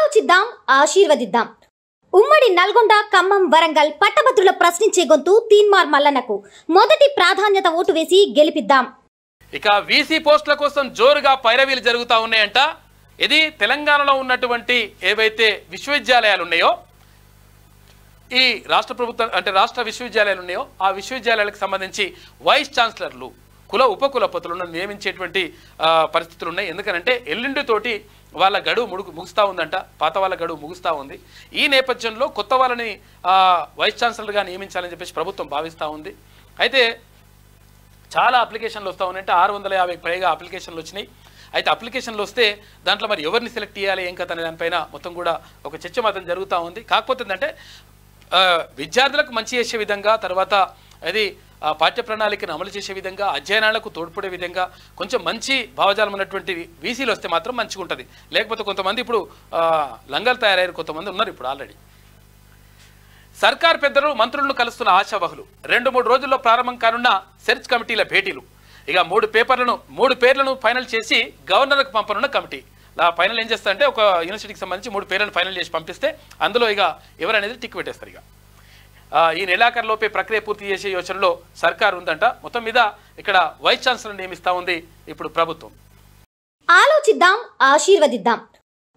ఆలోచిద్దాం, ఆశీర్వదిద్దాం. ఉమ్మడి నల్గొండ, ఖమ్మం, వరంగల్ పట్టభద్రుల ప్రశ్నించే గొంతు తీన్మార్ మల్లన్నకు మొదటి ప్రాధాన్యత ఓటు వేసి గెలిపిద్దాం. ఇక వీసీ పోస్టుల కోసం జోరుగా పైరవీలు జరుగుతూ ఉన్నాయంట. ఇది తెలంగాణలో ఉన్నటువంటి ఏవైతే విశ్వవిద్యాలయాలు ఉన్నాయో, ఈ రాష్ట్ర ప్రభుత్వం అంటే రాష్ట్ర విశ్వవిద్యాలయాలు ఉన్నాయో ఆ విశ్వవిద్యాలయాలకు సంబంధించి వైస్ ఛాన్సలర్లు, ఉపకులపతులను నియమించేటువంటి పరిస్థితులు ఉన్నాయి. ఎందుకనంటే ఎల్లుండితోటి వాళ్ళ గడువు ముగుస్తూ ఉందంట, పాత వాళ్ళ గడువు ముగుస్తూ ఉంది. ఈ నేపథ్యంలో కొత్త వాళ్ళని వైస్ ఛాన్సలర్గా నియమించాలని చెప్పేసి ప్రభుత్వం భావిస్తూ ఉంది. అయితే చాలా అప్లికేషన్లు వస్తూ ఉన్నాయంటే 650 పైగా అప్లికేషన్లు వచ్చినాయి. అయితే అప్లికేషన్లు వస్తే దాంట్లో మరి ఎవరిని సెలెక్ట్ చేయాలి ఏం కథ అనే దానిపైన మొత్తం కూడా ఒక చర్చ మాత్రం జరుగుతూ ఉంది. కాకపోతే ఏంటంటే విద్యార్థులకు మంచి చేసే విధంగా, తర్వాత అది పాఠ్య ప్రణాళికను అమలు చేసే విధంగా, అధ్యయనాలకు తోడ్పడే విధంగా కొంచెం మంచి భావజాలం ఉన్నటువంటి వీసీలు వస్తే మాత్రం మంచిగా ఉంటుంది. లేకపోతే కొంతమంది ఇప్పుడు లంగాలు తయారయ్యారు, కొంతమంది ఉన్నారు ఇప్పుడు ఆల్రెడీ. సర్కార్ పెద్దలు మంత్రులను కలుస్తున్న ఆశావహులు. 2-3 రోజుల్లో ప్రారంభం కానున్న సెర్చ్ కమిటీల భేటీలు. ఇక 3 పేర్లను ఫైనల్ చేసి గవర్నర్కు పంపనున్న కమిటీ. ఫైనల్ ఏం చేస్తారంటే ఒక యూనివర్సిటీకి సంబంధించి 3 పేర్లను ఫైనల్ చేసి పంపిస్తే అందులో ఇక ఎవరనేది టిక్ పెట్టేస్తారు. ఇక ఈ నెలాఖరులోపే ప్రక్రియ పూర్తి చేసే యోచనలో సర్కార్ ఉందంట. మొత్తం మీద ఇక్కడ వైస్ ఛాన్సలర్ నియమిస్తూ ఉంది ఇప్పుడు ప్రభుత్వం. ఆలోచిద్దాం, ఆశీర్వదిద్దాం.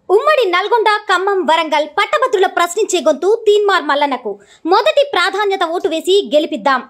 ఉమ్మడి నల్గొండ, ఖమ్మం, వరంగల్ పట్టభద్రుల ప్రశ్నించే గొంతు తీన్మార్ మల్లన్నకు మొదటి ప్రాధాన్యత ఓటు వేసి గెలిపిద్దాం.